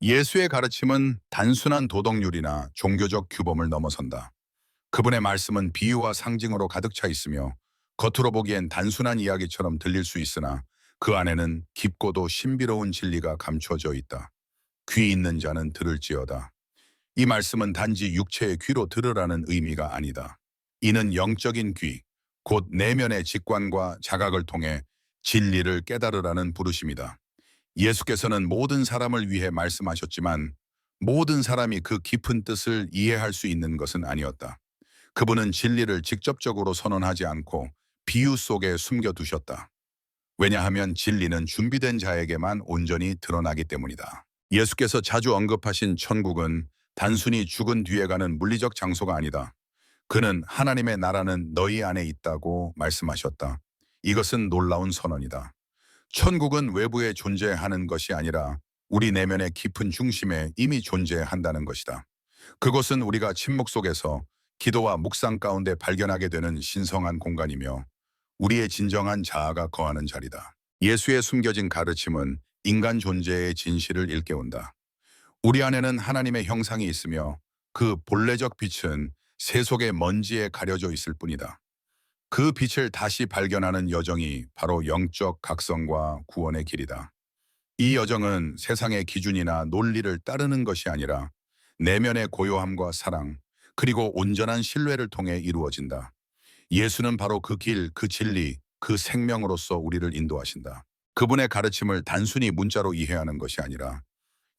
예수의 가르침은 단순한 도덕률이나 종교적 규범을 넘어선다. 그분의 말씀은 비유와 상징으로 가득 차 있으며 겉으로 보기엔 단순한 이야기처럼 들릴 수 있으나 그 안에는 깊고도 신비로운 진리가 감춰져 있다. 귀 있는 자는 들을지어다. 이 말씀은 단지 육체의 귀로 들으라는 의미가 아니다. 이는 영적인 귀, 곧 내면의 직관과 자각을 통해 진리를 깨달으라는 부르심이다. 예수께서는 모든 사람을 위해 말씀하셨지만 모든 사람이 그 깊은 뜻을 이해할 수 있는 것은 아니었다. 그분은 진리를 직접적으로 선언하지 않고 비유 속에 숨겨두셨다. 왜냐하면 진리는 준비된 자에게만 온전히 드러나기 때문이다. 예수께서 자주 언급하신 천국은 단순히 죽은 뒤에 가는 물리적 장소가 아니다. 그는 하나님의 나라는 너희 안에 있다고 말씀하셨다. 이것은 놀라운 선언이다. 천국은 외부에 존재하는 것이 아니라 우리 내면의 깊은 중심에 이미 존재한다는 것이다. 그것은 우리가 침묵 속에서 기도와 묵상 가운데 발견하게 되는 신성한 공간이며 우리의 진정한 자아가 거하는 자리다. 예수의 숨겨진 가르침은 인간 존재의 진실을 일깨운다. 우리 안에는 하나님의 형상이 있으며 그 본래적 빛은 세속의 먼지에 가려져 있을 뿐이다. 그 빛을 다시 발견하는 여정이 바로 영적 각성과 구원의 길이다. 이 여정은 세상의 기준이나 논리를 따르는 것이 아니라 내면의 고요함과 사랑, 그리고 온전한 신뢰를 통해 이루어진다. 예수는 바로 그 길, 그 진리, 그 생명으로서 우리를 인도하신다. 그분의 가르침을 단순히 문자로 이해하는 것이 아니라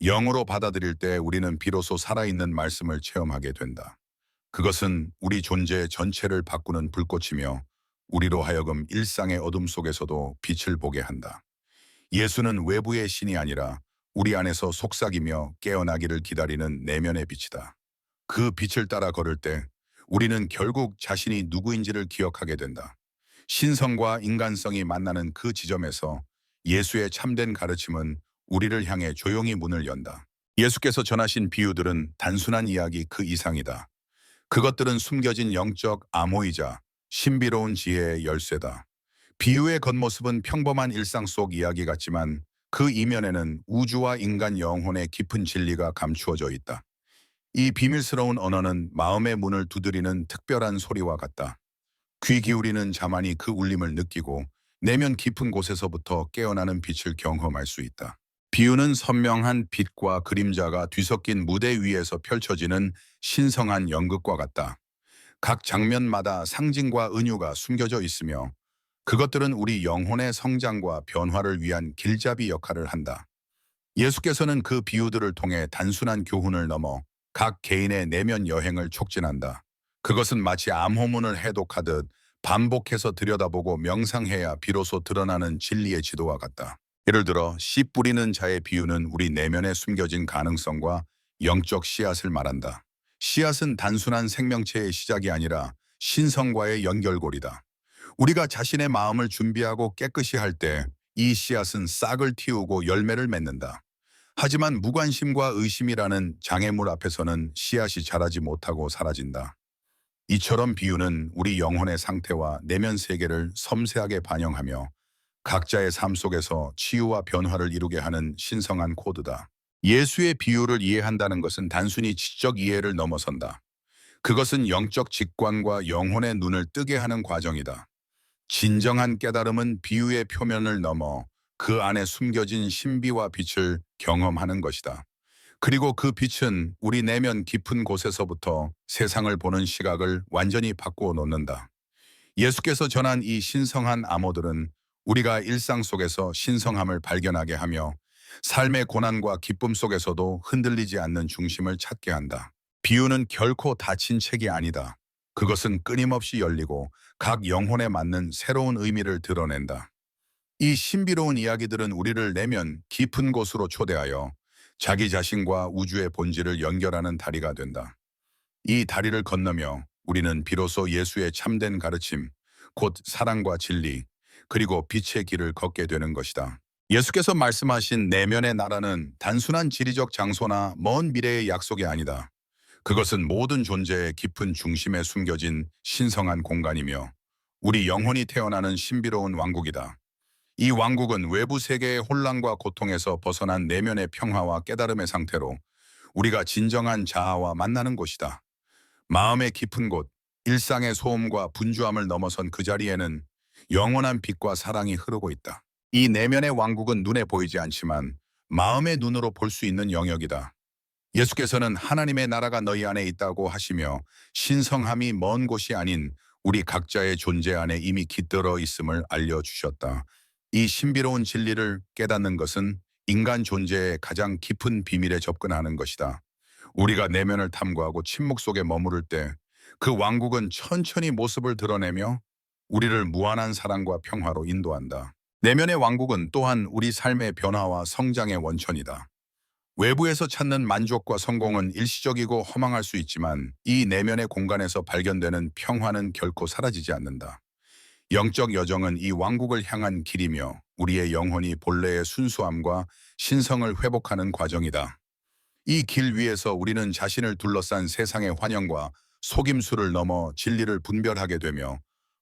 영으로 받아들일 때 우리는 비로소 살아있는 말씀을 체험하게 된다. 그것은 우리 존재 전체를 바꾸는 불꽃이며 우리로 하여금 일상의 어둠 속에서도 빛을 보게 한다. 예수는 외부의 신이 아니라 우리 안에서 속삭이며 깨어나기를 기다리는 내면의 빛이다. 그 빛을 따라 걸을 때 우리는 결국 자신이 누구인지를 기억하게 된다. 신성과 인간성이 만나는 그 지점에서 예수의 참된 가르침은 우리를 향해 조용히 문을 연다. 예수께서 전하신 비유들은 단순한 이야기 그 이상이다. 그것들은 숨겨진 영적 암호이자 신비로운 지혜의 열쇠다. 비유의 겉모습은 평범한 일상 속 이야기 같지만 그 이면에는 우주와 인간 영혼의 깊은 진리가 감추어져 있다. 이 비밀스러운 언어는 마음의 문을 두드리는 특별한 소리와 같다. 귀 기울이는 자만이 그 울림을 느끼고 내면 깊은 곳에서부터 깨어나는 빛을 경험할 수 있다. 비유는 선명한 빛과 그림자가 뒤섞인 무대 위에서 펼쳐지는 신성한 연극과 같다. 각 장면마다 상징과 은유가 숨겨져 있으며 그것들은 우리 영혼의 성장과 변화를 위한 길잡이 역할을 한다. 예수께서는 그 비유들을 통해 단순한 교훈을 넘어 각 개인의 내면 여행을 촉진한다. 그것은 마치 암호문을 해독하듯 반복해서 들여다보고 명상해야 비로소 드러나는 진리의 지도와 같다. 예를 들어 씨 뿌리는 자의 비유는 우리 내면에 숨겨진 가능성과 영적 씨앗을 말한다. 씨앗은 단순한 생명체의 시작이 아니라 신성과의 연결고리다. 우리가 자신의 마음을 준비하고 깨끗이 할 때 이 씨앗은 싹을 틔우고 열매를 맺는다. 하지만 무관심과 의심이라는 장애물 앞에서는 씨앗이 자라지 못하고 사라진다. 이처럼 비유는 우리 영혼의 상태와 내면 세계를 섬세하게 반영하며 각자의 삶 속에서 치유와 변화를 이루게 하는 신성한 코드다. 예수의 비유를 이해한다는 것은 단순히 지적 이해를 넘어선다. 그것은 영적 직관과 영혼의 눈을 뜨게 하는 과정이다. 진정한 깨달음은 비유의 표면을 넘어 그 안에 숨겨진 신비와 빛을 경험하는 것이다. 그리고 그 빛은 우리 내면 깊은 곳에서부터 세상을 보는 시각을 완전히 바꾸어 놓는다. 예수께서 전한 이 신성한 암호들은 우리가 일상 속에서 신성함을 발견하게 하며 삶의 고난과 기쁨 속에서도 흔들리지 않는 중심을 찾게 한다. 비유는 결코 닫힌 책이 아니다. 그것은 끊임없이 열리고 각 영혼에 맞는 새로운 의미를 드러낸다. 이 신비로운 이야기들은 우리를 내면 깊은 곳으로 초대하여 자기 자신과 우주의 본질을 연결하는 다리가 된다. 이 다리를 건너며 우리는 비로소 예수의 참된 가르침, 곧 사랑과 진리, 그리고 빛의 길을 걷게 되는 것이다. 예수께서 말씀하신 내면의 나라는 단순한 지리적 장소나 먼 미래의 약속이 아니다. 그것은 모든 존재의 깊은 중심에 숨겨진 신성한 공간이며 우리 영혼이 태어나는 신비로운 왕국이다. 이 왕국은 외부 세계의 혼란과 고통에서 벗어난 내면의 평화와 깨달음의 상태로 우리가 진정한 자아와 만나는 곳이다. 마음의 깊은 곳, 일상의 소음과 분주함을 넘어선 그 자리에는 영원한 빛과 사랑이 흐르고 있다. 이 내면의 왕국은 눈에 보이지 않지만 마음의 눈으로 볼 수 있는 영역이다. 예수께서는 하나님의 나라가 너희 안에 있다고 하시며 신성함이 먼 곳이 아닌 우리 각자의 존재 안에 이미 깃들어 있음을 알려주셨다. 이 신비로운 진리를 깨닫는 것은 인간 존재의 가장 깊은 비밀에 접근하는 것이다. 우리가 내면을 탐구하고 침묵 속에 머무를 때 그 왕국은 천천히 모습을 드러내며 우리를 무한한 사랑과 평화로 인도한다. 내면의 왕국은 또한 우리 삶의 변화와 성장의 원천이다. 외부에서 찾는 만족과 성공은 일시적이고 허망할 수 있지만 이 내면의 공간에서 발견되는 평화는 결코 사라지지 않는다. 영적 여정은 이 왕국을 향한 길이며 우리의 영혼이 본래의 순수함과 신성을 회복하는 과정이다. 이 길 위에서 우리는 자신을 둘러싼 세상의 환영과 속임수를 넘어 진리를 분별하게 되며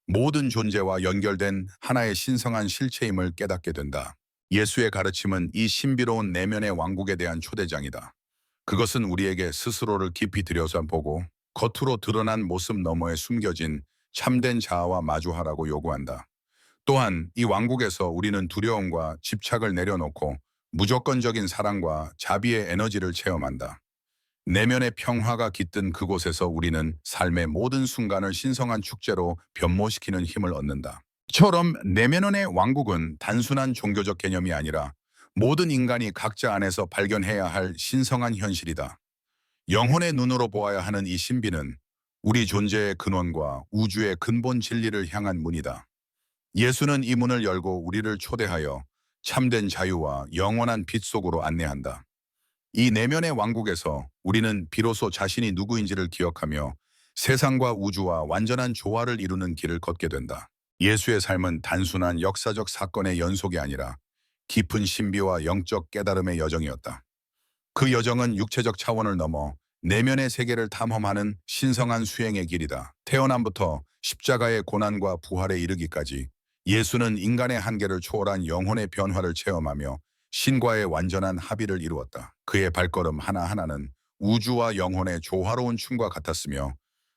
모든 존재와 연결된 하나의 신성한 실체임을 깨닫게 된다. 예수의 가르침은 이 신비로운 내면의 왕국에 대한 초대장이다. 그것은 우리에게 스스로를 깊이 들여다보고 겉으로 드러난 모습 너머에 숨겨진 참된 자아와 마주하라고 요구한다. 또한 이 왕국에서 우리는 두려움과 집착을 내려놓고 무조건적인 사랑과 자비의 에너지를 체험한다. 내면의 평화가 깃든 그곳에서 우리는 삶의 모든 순간을 신성한 축제로 변모시키는 힘을 얻는다. 처럼 내면의 왕국은 단순한 종교적 개념이 아니라 모든 인간이 각자 안에서 발견해야 할 신성한 현실이다. 영혼의 눈으로 보아야 하는 이 신비는 우리 존재의 근원과 우주의 근본 진리를 향한 문이다. 예수는 이 문을 열고 우리를 초대하여 참된 자유와 영원한 빛 속으로 안내한다. 이 내면의 왕국에서 우리는 비로소 자신이 누구인지를 기억하며 세상과 우주와 완전한 조화를 이루는 길을 걷게 된다. 예수의 삶은 단순한 역사적 사건의 연속이 아니라 깊은 신비와 영적 깨달음의 여정이었다. 그 여정은 육체적 차원을 넘어 내면의 세계를 탐험하는 신성한 수행의 길이다. 태어남부터 십자가의 고난과 부활에 이르기까지 예수는 인간의 한계를 초월한 영혼의 변화를 체험하며 신과의 완전한 합의를 이루었다. 그의 발걸음 하나하나는 우주와 영혼의 조화로운 춤과 같았으며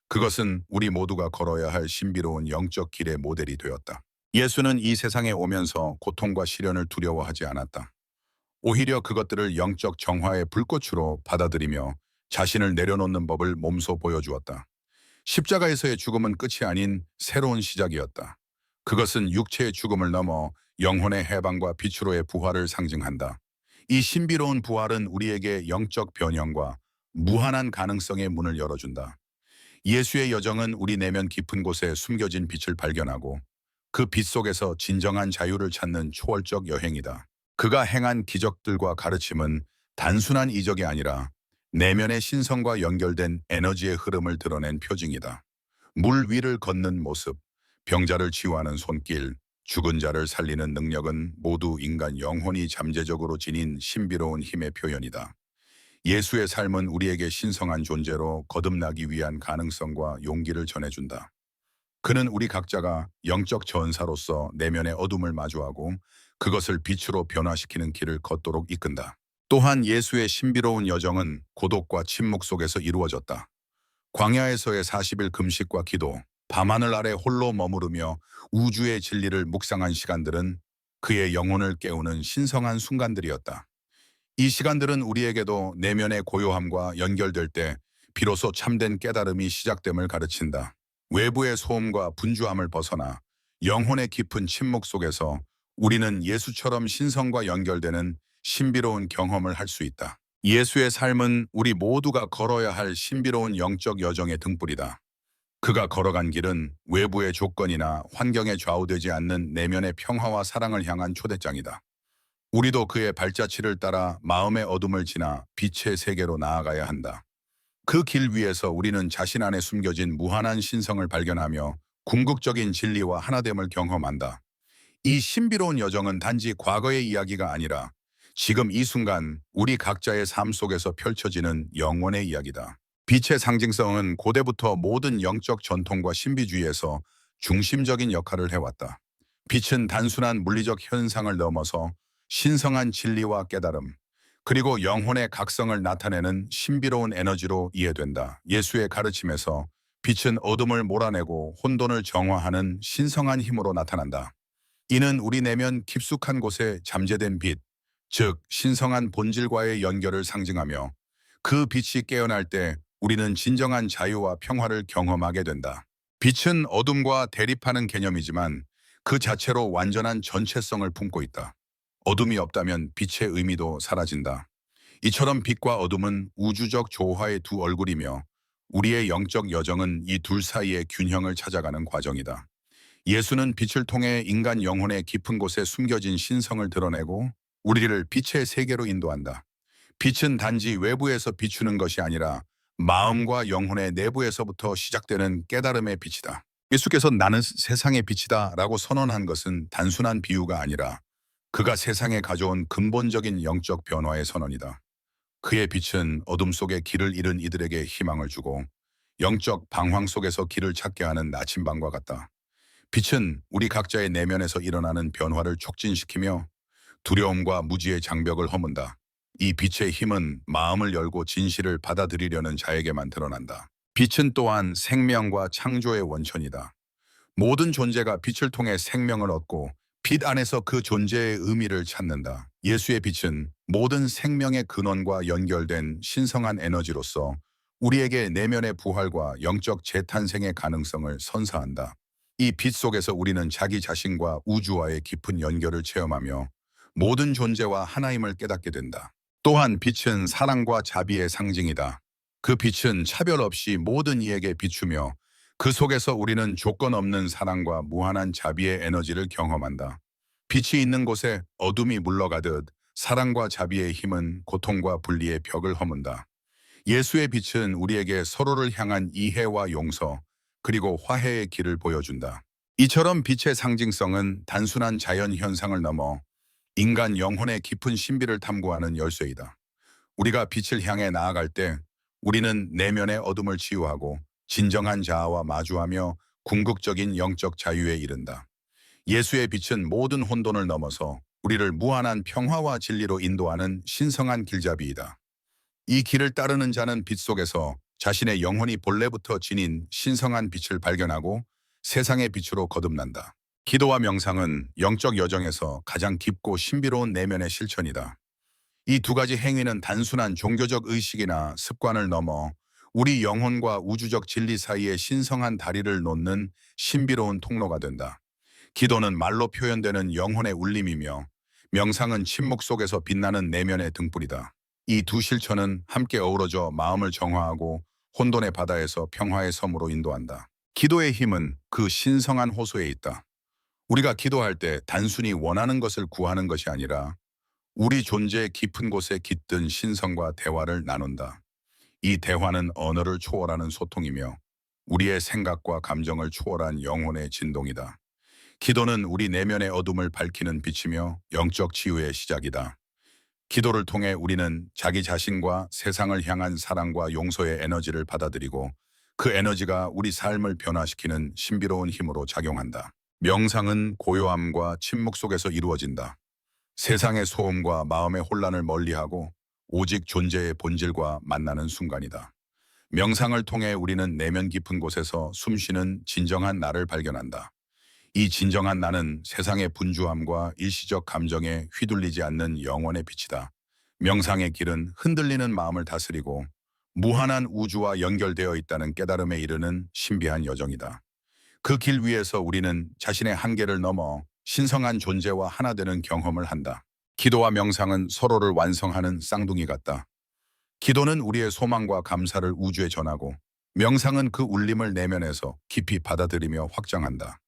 그것은 우리 모두가 걸어야 할 신비로운 영적 길의 모델이 되었다. 예수는 이 세상에 오면서 고통과 시련을 두려워하지 않았다. 오히려 그것들을 영적 정화의 불꽃으로 받아들이며 자신을 내려놓는 법을 몸소 보여주었다. 십자가에서의 죽음은 끝이 아닌 새로운 시작이었다. 그것은 육체의 죽음을 넘어 영혼의 해방과 빛으로의 부활을 상징한다. 이 신비로운 부활은 우리에게 영적 변형과 무한한 가능성의 문을 열어준다. 예수의 여정은 우리 내면 깊은 곳에 숨겨진 빛을 발견하고 그 빛 속에서 진정한 자유를 찾는 초월적 여행이다. 그가 행한 기적들과 가르침은 단순한 이적이 아니라 내면의 신성과 연결된 에너지의 흐름을 드러낸 표징이다. 물 위를 걷는 모습, 병자를 치유하는 손길, 죽은 자를 살리는 능력은 모두 인간 영혼이 잠재적으로 지닌 신비로운 힘의 표현이다. 예수의 삶은 우리에게 신성한 존재로 거듭나기 위한 가능성과 용기를 전해준다. 그는 우리 각자가 영적 전사로서 내면의 어둠을 마주하고 그것을 빛으로 변화시키는 길을 걷도록 이끈다. 또한 예수의 신비로운 여정은 고독과 침묵 속에서 이루어졌다. 광야에서의 40일 금식과 기도, 밤하늘 아래 홀로 머무르며 우주의 진리를 묵상한 시간들은 그의 영혼을 깨우는 신성한 순간들이었다. 이 시간들은 우리에게도 내면의 고요함과 연결될 때 비로소 참된 깨달음이 시작됨을 가르친다. 외부의 소음과 분주함을 벗어나 영혼의 깊은 침묵 속에서 우리는 예수처럼 신성과 연결되는 신비로운 경험을 할 수 있다. 예수의 삶은 우리 모두가 걸어야 할 신비로운 영적 여정의 등불이다. 그가 걸어간 길은 외부의 조건이나 환경에 좌우되지 않는 내면의 평화와 사랑을 향한 초대장이다. 우리도 그의 발자취를 따라 마음의 어둠을 지나 빛의 세계로 나아가야 한다. 그 길 위에서 우리는 자신 안에 숨겨진 무한한 신성을 발견하며 궁극적인 진리와 하나됨을 경험한다. 이 신비로운 여정은 단지 과거의 이야기가 아니라 지금 이 순간 우리 각자의 삶 속에서 펼쳐지는 영원의 이야기다. 빛의 상징성은 고대부터 모든 영적 전통과 신비주의에서 중심적인 역할을 해왔다. 빛은 단순한 물리적 현상을 넘어서 신성한 진리와 깨달음, 그리고 영혼의 각성을 나타내는 신비로운 에너지로 이해된다. 예수의 가르침에서 빛은 어둠을 몰아내고 혼돈을 정화하는 신성한 힘으로 나타난다. 이는 우리 내면 깊숙한 곳에 잠재된 빛, 즉 신성한 본질과의 연결을 상징하며 그 빛이 깨어날 때 우리는 진정한 자유와 평화를 경험하게 된다. 빛은 어둠과 대립하는 개념이지만 그 자체로 완전한 전체성을 품고 있다. 어둠이 없다면 빛의 의미도 사라진다. 이처럼 빛과 어둠은 우주적 조화의 두 얼굴이며 우리의 영적 여정은 이 둘 사이의 균형을 찾아가는 과정이다. 예수는 빛을 통해 인간 영혼의 깊은 곳에 숨겨진 신성을 드러내고 우리를 빛의 세계로 인도한다. 빛은 단지 외부에서 비추는 것이 아니라 마음과 영혼의 내부에서부터 시작되는 깨달음의 빛이다. 예수께서 나는 세상의 빛이다 라고 선언한 것은 단순한 비유가 아니라 그가 세상에 가져온 근본적인 영적 변화의 선언이다. 그의 빛은 어둠 속에 길을 잃은 이들에게 희망을 주고 영적 방황 속에서 길을 찾게 하는 나침반과 같다. 빛은 우리 각자의 내면에서 일어나는 변화를 촉진시키며 두려움과 무지의 장벽을 허문다. 이 빛의 힘은 마음을 열고 진실을 받아들이려는 자에게만 드러난다. 빛은 또한 생명과 창조의 원천이다. 모든 존재가 빛을 통해 생명을 얻고 빛 안에서 그 존재의 의미를 찾는다. 예수의 빛은 모든 생명의 근원과 연결된 신성한 에너지로서 우리에게 내면의 부활과 영적 재탄생의 가능성을 선사한다. 이 빛 속에서 우리는 자기 자신과 우주와의 깊은 연결을 체험하며 모든 존재와 하나임을 깨닫게 된다. 또한 빛은 사랑과 자비의 상징이다. 그 빛은 차별 없이 모든 이에게 비추며 그 속에서 우리는 조건 없는 사랑과 무한한 자비의 에너지를 경험한다. 빛이 있는 곳에 어둠이 물러가듯 사랑과 자비의 힘은 고통과 분리의 벽을 허문다. 예수의 빛은 우리에게 서로를 향한 이해와 용서, 그리고 화해의 길을 보여준다. 이처럼 빛의 상징성은 단순한 자연 현상을 넘어 인간 영혼의 깊은 신비를 탐구하는 열쇠이다. 우리가 빛을 향해 나아갈 때 우리는 내면의 어둠을 치유하고 진정한 자아와 마주하며 궁극적인 영적 자유에 이른다. 예수의 빛은 모든 혼돈을 넘어서 우리를 무한한 평화와 진리로 인도하는 신성한 길잡이이다. 이 길을 따르는 자는 빛 속에서 자신의 영혼이 본래부터 지닌 신성한 빛을 발견하고 세상의 빛으로 거듭난다. 기도와 명상은 영적 여정에서 가장 깊고 신비로운 내면의 실천이다. 이 두 가지 행위는 단순한 종교적 의식이나 습관을 넘어 우리 영혼과 우주적 진리 사이의 신성한 다리를 놓는 신비로운 통로가 된다. 기도는 말로 표현되는 영혼의 울림이며 명상은 침묵 속에서 빛나는 내면의 등불이다. 이 두 실천은 함께 어우러져 마음을 정화하고 혼돈의 바다에서 평화의 섬으로 인도한다. 기도의 힘은 그 신성한 호소에 있다. 우리가 기도할 때 단순히 원하는 것을 구하는 것이 아니라 우리 존재의 깊은 곳에 깃든 신성과 대화를 나눈다. 이 대화는 언어를 초월하는 소통이며 우리의 생각과 감정을 초월한 영혼의 진동이다. 기도는 우리 내면의 어둠을 밝히는 빛이며 영적 치유의 시작이다. 기도를 통해 우리는 자기 자신과 세상을 향한 사랑과 용서의 에너지를 받아들이고 그 에너지가 우리 삶을 변화시키는 신비로운 힘으로 작용한다. 명상은 고요함과 침묵 속에서 이루어진다. 세상의 소음과 마음의 혼란을 멀리하고 오직 존재의 본질과 만나는 순간이다. 명상을 통해 우리는 내면 깊은 곳에서 숨쉬는 진정한 나를 발견한다. 이 진정한 나는 세상의 분주함과 일시적 감정에 휘둘리지 않는 영혼의 빛이다. 명상의 길은 흔들리는 마음을 다스리고 무한한 우주와 연결되어 있다는 깨달음에 이르는 신비한 여정이다. 그 길 위에서 우리는 자신의 한계를 넘어 신성한 존재와 하나 되는 경험을 한다. 기도와 명상은 서로를 완성하는 쌍둥이 같다. 기도는 우리의 소망과 감사를 우주에 전하고 명상은 그 울림을 내면에서 깊이 받아들이며 확장한다.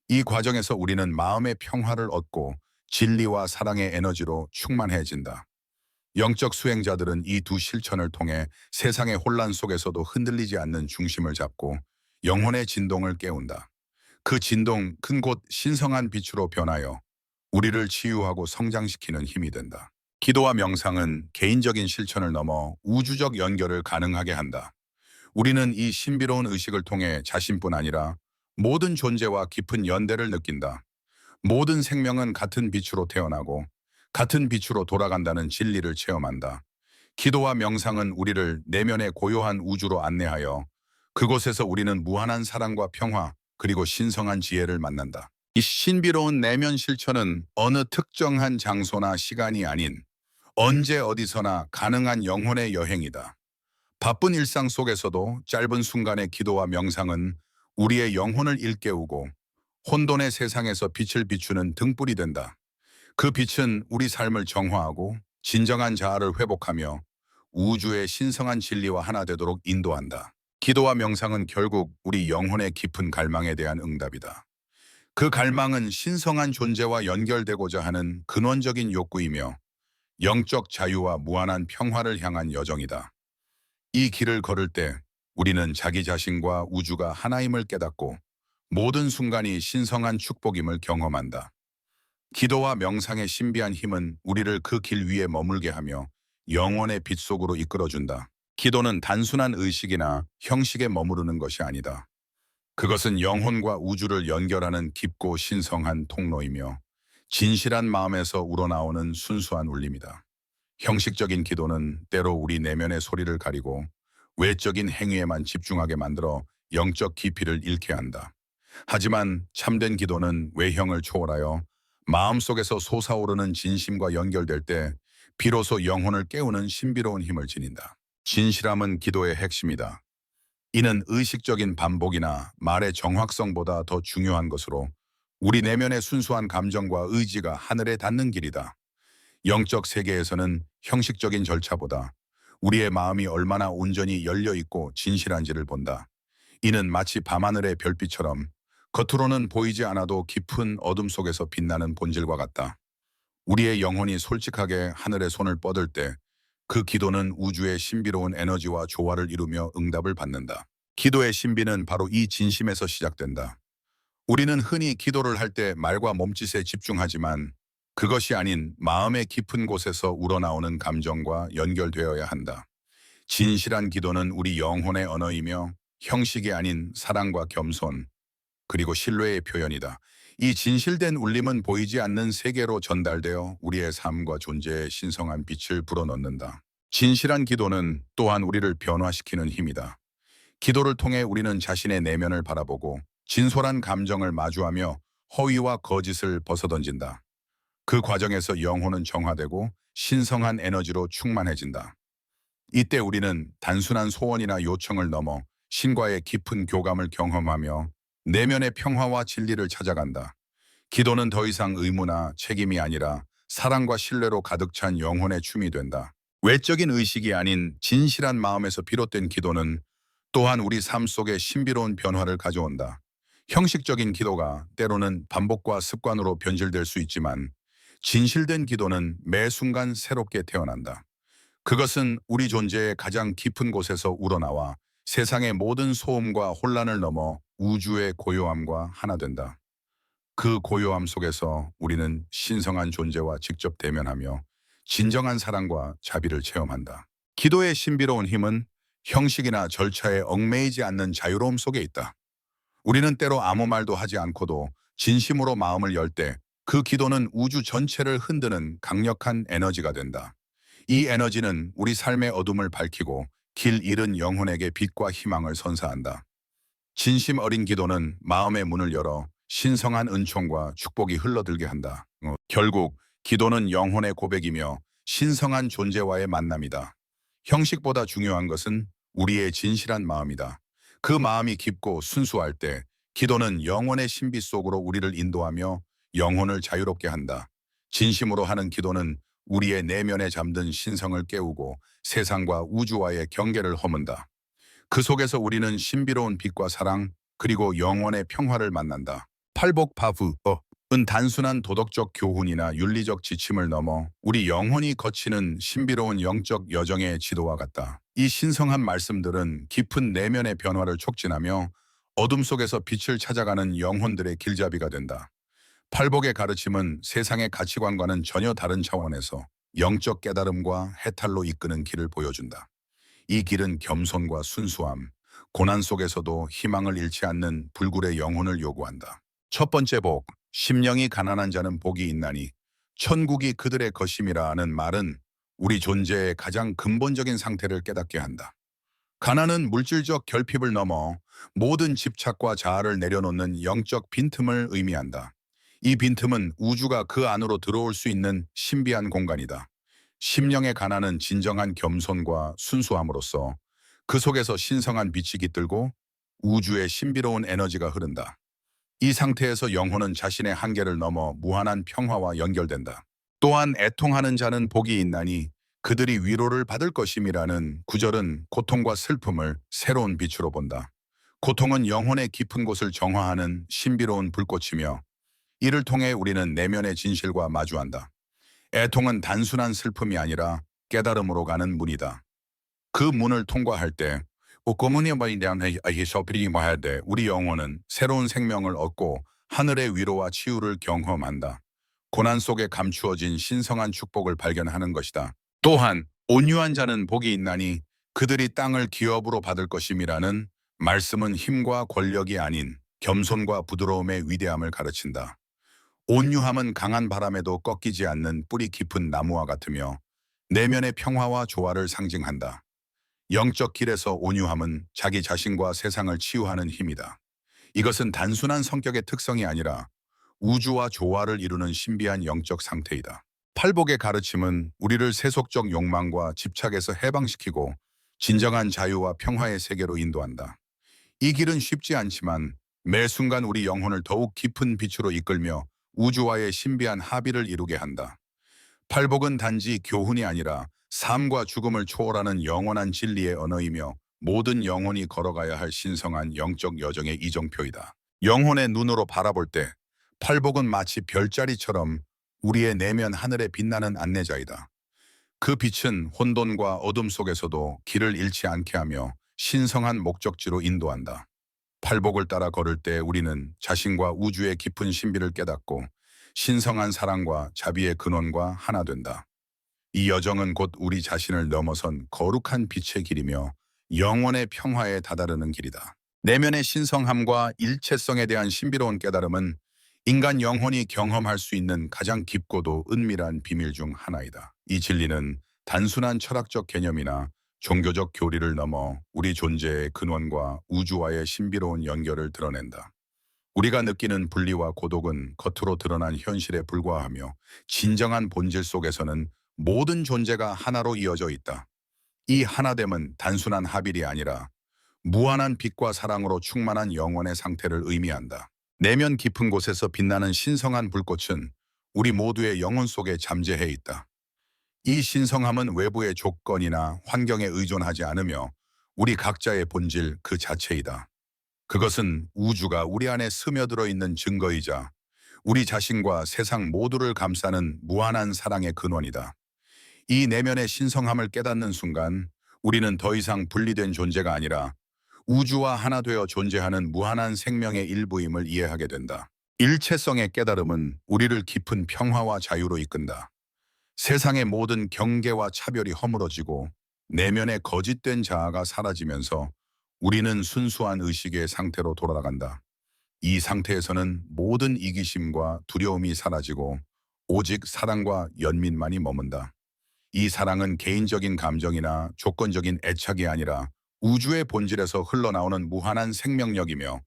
이 과정에서 우리는 마음의 평화를 얻고 진리와 사랑의 에너지로 충만해진다. 영적 수행자들은 이 두 실천을 통해 세상의 혼란 속에서도 흔들리지 않는 중심을 잡고 영혼의 진동을 깨운다. 그 진동 큰 곳 신성한 빛으로 변하여 우리를 치유하고 성장시키는 힘이 된다. 기도와 명상은 개인적인 실천을 넘어 우주적 연결을 가능하게 한다. 우리는 이 신비로운 의식을 통해 자신뿐 아니라 모든 존재와 깊은 연대를 느낀다. 모든 생명은 같은 빛으로 태어나고 같은 빛으로 돌아간다는 진리를 체험한다. 기도와 명상은 우리를 내면의 고요한 우주로 안내하여 그곳에서 우리는 무한한 사랑과 평화 그리고 신성한 지혜를 만난다. 이 신비로운 내면 실천은 어느 특정한 장소나 시간이 아닌 언제 어디서나 가능한 영혼의 여행이다. 바쁜 일상 속에서도 짧은 순간의 기도와 명상은 우리의 영혼을 일깨우고 혼돈의 세상에서 빛을 비추는 등불이 된다. 그 빛은 우리 삶을 정화하고 진정한 자아를 회복하며 우주의 신성한 진리와 하나 되도록 인도한다. 기도와 명상은 결국 우리 영혼의 깊은 갈망에 대한 응답이다. 그 갈망은 신성한 존재와 연결되고자 하는 근원적인 욕구이며 영적 자유와 무한한 평화를 향한 여정이다. 이 길을 걸을 때 우리는 자기 자신과 우주가 하나임을 깨닫고 모든 순간이 신성한 축복임을 경험한다. 기도와 명상의 신비한 힘은 우리를 그 길 위에 머물게 하며 영원의 빛 속으로 이끌어준다. 기도는 단순한 의식이나 형식에 머무르는 것이 아니다. 그것은 영혼과 우주를 연결하는 깊고 신성한 통로이며 진실한 마음에서 우러나오는 순수한 울림이다. 형식적인 기도는 때로 우리 내면의 소리를 가리고 외적인 행위에만 집중하게 만들어 영적 깊이를 잃게 한다. 하지만 참된 기도는 외형을 초월하여 마음속에서 솟아오르는 진심과 연결될 때 비로소 영혼을 깨우는 신비로운 힘을 지닌다. 진실함은 기도의 핵심이다. 이는 의식적인 반복이나 말의 정확성보다 더 중요한 것으로 우리 내면의 순수한 감정과 의지가 하늘에 닿는 길이다. 영적 세계에서는 형식적인 절차보다 우리의 마음이 얼마나 온전히 열려 있고 진실한지를 본다. 이는 마치 밤하늘의 별빛처럼 겉으로는 보이지 않아도 깊은 어둠 속에서 빛나는 본질과 같다. 우리의 영혼이 솔직하게 하늘의 손을 뻗을 때 그 기도는 우주의 신비로운 에너지와 조화를 이루며 응답을 받는다. 기도의 신비는 바로 이 진심에서 시작된다. 우리는 흔히 기도를 할 때 말과 몸짓에 집중하지만 그것이 아닌 마음의 깊은 곳에서 우러나오는 감정과 연결되어야 한다. 진실한 기도는 우리 영혼의 언어이며 형식이 아닌 사랑과 겸손, 그리고 신뢰의 표현이다. 이 진실된 울림은 보이지 않는 세계로 전달되어 우리의 삶과 존재의 신성한 빛을 불어넣는다. 진실한 기도는 또한 우리를 변화시키는 힘이다. 기도를 통해 우리는 자신의 내면을 바라보고 진솔한 감정을 마주하며 허위와 거짓을 벗어던진다. 그 과정에서 영혼은 정화되고 신성한 에너지로 충만해진다. 이때 우리는 단순한 소원이나 요청을 넘어 신과의 깊은 교감을 경험하며 내면의 평화와 진리를 찾아간다. 기도는 더 이상 의무나 책임이 아니라 사랑과 신뢰로 가득 찬 영혼의 춤이 된다. 외적인 의식이 아닌 진실한 마음에서 비롯된 기도는 또한 우리 삶 속에 신비로운 변화를 가져온다. 형식적인 기도가 때로는 반복과 습관으로 변질될 수 있지만 진실된 기도는 매 순간 새롭게 태어난다. 그것은 우리 존재의 가장 깊은 곳에서 우러나와 세상의 모든 소음과 혼란을 넘어 우주의 고요함과 하나 된다. 그 고요함 속에서 우리는 신성한 존재와 직접 대면하며 진정한 사랑과 자비를 체험한다. 기도의 신비로운 힘은 형식이나 절차에 얽매이지 않는 자유로움 속에 있다. 우리는 때로 아무 말도 하지 않고도 진심으로 마음을 열 때 그 기도는 우주 전체를 흔드는 강력한 에너지가 된다. 이 에너지는 우리 삶의 어둠을 밝히고 길 잃은 영혼에게 빛과 희망을 선사한다. 진심 어린 기도는 마음의 문을 열어 신성한 은총과 축복이 흘러들게 한다. 결국 기도는 영혼의 고백이며 신성한 존재와의 만남이다. 형식보다 중요한 것은 우리의 진실한 마음이다. 그 마음이 깊고 순수할 때 기도는 영혼의 신비 속으로 우리를 인도하며 영혼을 자유롭게 한다. 진심으로 하는 기도는 우리의 내면에 잠든 신성을 깨우고 세상과 우주와의 경계를 허문다. 그 속에서 우리는 신비로운 빛과 사랑 그리고 영원의 평화를 만난다. 팔복파부은 단순한 도덕적 교훈이나 윤리적 지침을 넘어 우리 영혼이 거치는 신비로운 영적 여정의 지도와 같다. 이 신성한 말씀들은 깊은 내면의 변화를 촉진하며 어둠 속에서 빛을 찾아가는 영혼들의 길잡이가 된다. 팔복의 가르침은 세상의 가치관과는 전혀 다른 차원에서 영적 깨달음과 해탈로 이끄는 길을 보여준다. 이 길은 겸손과 순수함, 고난 속에서도 희망을 잃지 않는 불굴의 영혼을 요구한다. 첫 번째 복, 심령이 가난한 자는 복이 있나니 천국이 그들의 것임이라는 말은 우리 존재의 가장 근본적인 상태를 깨닫게 한다. 가난은 물질적 결핍을 넘어 모든 집착과 자아를 내려놓는 영적 빈틈을 의미한다. 이 빈틈은 우주가 그 안으로 들어올 수 있는 신비한 공간이다. 심령의 가난은 진정한 겸손과 순수함으로써 그 속에서 신성한 빛이 깃들고 우주의 신비로운 에너지가 흐른다. 이 상태에서 영혼은 자신의 한계를 넘어 무한한 평화와 연결된다. 또한 애통하는 자는 복이 있나니 그들이 위로를 받을 것임이라는 구절은 고통과 슬픔을 새로운 빛으로 본다. 고통은 영혼의 깊은 곳을 정화하는 신비로운 불꽃이며 이를 통해 우리는 내면의 진실과 마주한다. 애통은 단순한 슬픔이 아니라 깨달음으로 가는 문이다. 그 문을 통과할 때 우리 영혼은 새로운 생명을 얻고 하늘의 위로와 치유를 경험한다. 고난 속에 감추어진 신성한 축복을 발견하는 것이다. 또한 온유한 자는 복이 있나니 그들이 땅을 기업으로 받을 것임이라는 말씀은 힘과 권력이 아닌 겸손과 부드러움의 위대함을 가르친다. 온유함은 강한 바람에도 꺾이지 않는 뿌리 깊은 나무와 같으며 내면의 평화와 조화를 상징한다. 영적 길에서 온유함은 자기 자신과 세상을 치유하는 힘이다. 이것은 단순한 성격의 특성이 아니라 우주와 조화를 이루는 신비한 영적 상태이다. 팔복의 가르침은 우리를 세속적 욕망과 집착에서 해방시키고 진정한 자유와 평화의 세계로 인도한다. 이 길은 쉽지 않지만 매 순간 우리 영혼을 더욱 깊은 빛으로 이끌며 우주와의 신비한 합의를 이루게 한다. 팔복은 단지 교훈이 아니라 삶과 죽음을 초월하는 영원한 진리의 언어이며 모든 영혼이 걸어가야 할 신성한 영적 여정의 이정표이다. 영혼의 눈으로 바라볼 때 팔복은 마치 별자리처럼 우리의 내면 하늘에 빛나는 안내자이다. 그 빛은 혼돈과 어둠 속에서도 길을 잃지 않게 하며 신성한 목적지로 인도한다. 팔복을 따라 걸을 때 우리는 자신과 우주의 깊은 신비를 깨닫고 신성한 사랑과 자비의 근원과 하나 된다. 이 여정은 곧 우리 자신을 넘어선 거룩한 빛의 길이며 영원의 평화에 다다르는 길이다. 내면의 신성함과 일체성에 대한 신비로운 깨달음은 인간 영혼이 경험할 수 있는 가장 깊고도 은밀한 비밀 중 하나이다. 이 진리는 단순한 철학적 개념이나 종교적 교리를 넘어 우리 존재의 근원과 우주와의 신비로운 연결을 드러낸다. 우리가 느끼는 분리와 고독은 겉으로 드러난 현실에 불과하며 진정한 본질 속에서는 모든 존재가 하나로 이어져 있다. 이 하나됨은 단순한 합일이 아니라 무한한 빛과 사랑으로 충만한 영혼의 상태를 의미한다. 내면 깊은 곳에서 빛나는 신성한 불꽃은 우리 모두의 영혼 속에 잠재해 있다. 이 신성함은 외부의 조건이나 환경에 의존하지 않으며 우리 각자의 본질 그 자체이다. 그것은 우주가 우리 안에 스며들어 있는 증거이자 우리 자신과 세상 모두를 감싸는 무한한 사랑의 근원이다. 이 내면의 신성함을 깨닫는 순간 우리는 더 이상 분리된 존재가 아니라 우주와 하나 되어 존재하는 무한한 생명의 일부임을 이해하게 된다. 일체성의 깨달음은 우리를 깊은 평화와 자유로 이끈다. 세상의 모든 경계와 차별이 허물어지고 내면의 거짓된 자아가 사라지면서 우리는 순수한 의식의 상태로 돌아간다. 이 상태에서는 모든 이기심과 두려움이 사라지고 오직 사랑과 연민만이 머문다. 이 사랑은 개인적인 감정이나 조건적인 애착이 아니라 우주의 본질에서 흘러나오는 무한한 생명력이며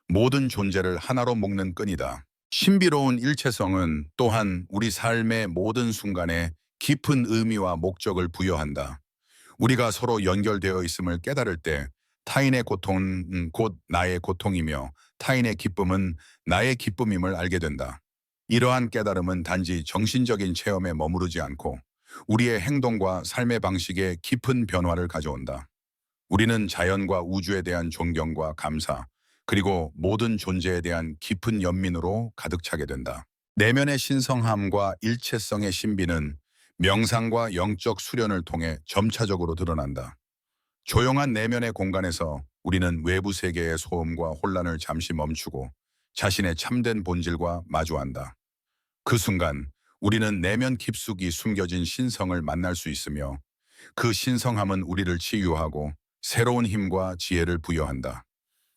모든 존재를 하나로 묶는 끈이다. 신비로운 일체성은 또한 우리 삶의 모든 순간에 깊은 의미와 목적을 부여한다. 우리가 서로 연결되어 있음을 깨달을 때 타인의 고통은 곧 나의 고통이며 타인의 기쁨은 나의 기쁨임을 알게 된다. 이러한 깨달음은 단지 정신적인 체험에 머무르지 않고 우리의 행동과 삶의 방식에 깊은 변화를 가져온다. 우리는 자연과 우주에 대한 존경과 감사, 그리고 모든 존재에 대한 깊은 연민으로 가득 차게 된다. 내면의 신성함과 일체성의 신비는 명상과 영적 수련을 통해 점차적으로 드러난다. 조용한 내면의 공간에서 우리는 외부 세계의 소음과 혼란을 잠시 멈추고 자신의 참된 본질과 마주한다. 그 순간 우리는 내면 깊숙이 숨겨진 신성을 만날 수 있으며 그 신성함은 우리를 치유하고 새로운 힘과 지혜를 부여한다.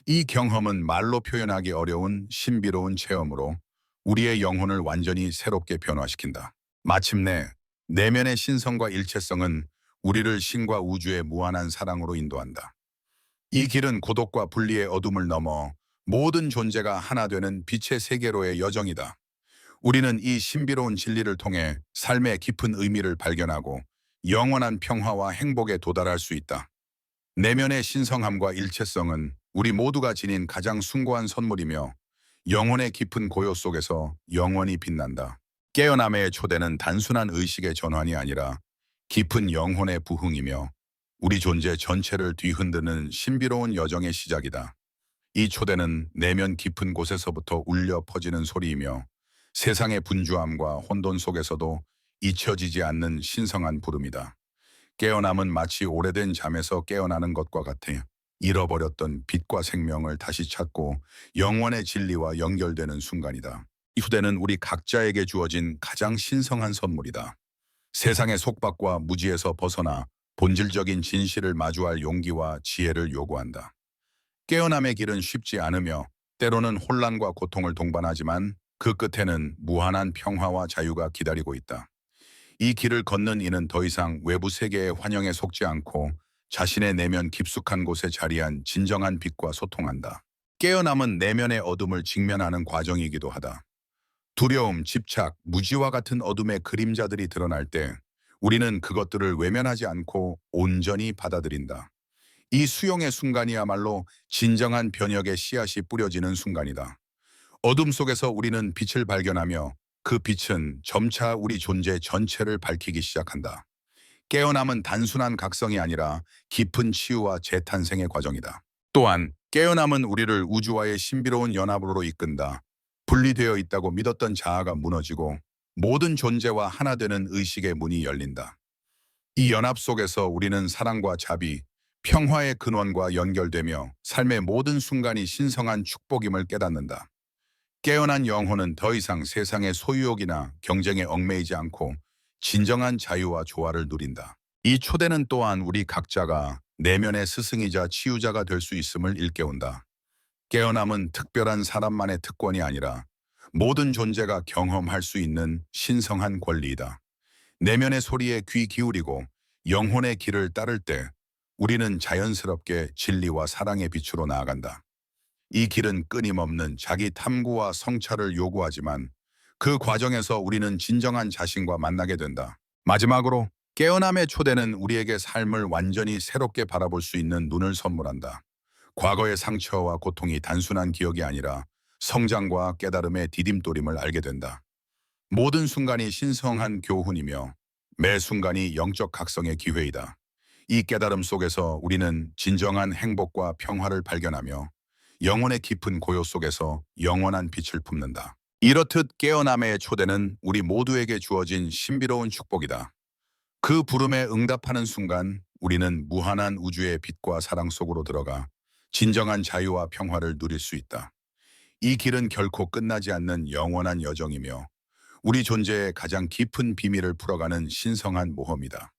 이 경험은 말로 표현하기 어려운 신비로운 체험으로 우리의 영혼을 완전히 새롭게 변화시킨다. 마침내 내면의 신성과 일체성은 우리를 신과 우주의 무한한 사랑으로 인도한다. 이 길은 고독과 분리의 어둠을 넘어 모든 존재가 하나 되는 빛의 세계로의 여정이다. 우리는 이 신비로운 진리를 통해 삶의 깊은 의미를 발견하고 영원한 평화와 행복에 도달할 수 있다. 내면의 신성함과 일체성은 우리 모두가 지닌 가장 숭고한 선물이며 영혼의 깊은 고요 속에서 영원히 빛난다. 깨어남의 초대는 단순한 의식의 전환이 아니라 깊은 영혼의 부흥이며 우리 존재 전체를 뒤흔드는 신비로운 여정의 시작이다. 이 초대는 내면 깊은 곳에서부터 울려 퍼지는 소리이며 세상의 분주함과 혼돈 속에서도 잊혀지지 않는 신성한 부름이다. 깨어남은 마치 오래된 잠에서 깨어나는 것과 같아 잃어버렸던 빛과 생명을 다시 찾고 영원의 진리와 연결되는 순간이다. 이 후대는 우리 각자에게 주어진 가장 신성한 선물이다. 세상의 속박과 무지에서 벗어나 본질적인 진실을 마주할 용기와 지혜를 요구한다. 깨어남의 길은 쉽지 않으며 때로는 혼란과 고통을 동반하지만 그 끝에는 무한한 평화와 자유가 기다리고 있다. 이 길을 걷는 이는 더 이상 외부 세계의 환영에 속지 않고 자신의 내면 깊숙한 곳에 자리한 진정한 빛과 소통한다. 깨어남은 내면의 어둠을 직면하는 과정이기도 하다. 두려움, 집착, 무지와 같은 어둠의 그림자들이 드러날 때 우리는 그것들을 외면하지 않고 온전히 받아들인다. 이 수용의 순간이야말로 진정한 변혁의 씨앗이 뿌려지는 순간이다. 어둠 속에서 우리는 빛을 발견하며 그 빛은 점차 우리 존재 전체를 밝히기 시작한다. 깨어남은 단순한 각성이 아니라 깊은 치유와 재탄생의 과정이다. 또한 깨어남은 우리를 우주와의 신비로운 연합으로 이끈다. 분리되어 있다고 믿었던 자아가 무너지고 모든 존재와 하나 되는 의식의 문이 열린다. 이 연합 속에서 우리는 사랑과 자비, 평화의 근원과 연결되며 삶의 모든 순간이 신성한 축복임을 깨닫는다. 깨어난 영혼은 더 이상 세상의 소유욕이나 경쟁에 얽매이지 않고 진정한 자유와 조화를 누린다. 이 초대는 또한 우리 각자가 내면의 스승이자 치유자가 될 수 있음을 일깨운다. 깨어남은 특별한 사람만의 특권이 아니라 모든 존재가 경험할 수 있는 신성한 권리이다. 내면의 소리에 귀 기울이고 영혼의 길을 따를 때 우리는 자연스럽게 진리와 사랑의 빛으로 나아간다. 이 길은 끊임없는 자기 탐구와 성찰을 요구하지만 그 과정에서 우리는 진정한 자신과 만나게 된다. 마지막으로 깨어남의 초대는 우리에게 삶을 완전히 새롭게 바라볼 수 있는 눈을 선물한다. 과거의 상처와 고통이 단순한 기억이 아니라 성장과 깨달음의 디딤돌임을 알게 된다. 모든 순간이 신성한 교훈이며 매 순간이 영적 각성의 기회이다. 이 깨달음 속에서 우리는 진정한 행복과 평화를 발견하며 영혼의 깊은 고요 속에서 영원한 빛을 품는다. 이렇듯 깨어남의 초대는 우리 모두에게 주어진 신비로운 축복이다. 그 부름에 응답하는 순간 우리는 무한한 우주의 빛과 사랑 속으로 들어가 진정한 자유와 평화를 누릴 수 있다. 이 길은 결코 끝나지 않는 영원한 여정이며 우리 존재의 가장 깊은 비밀을 풀어가는 신성한 모험이다.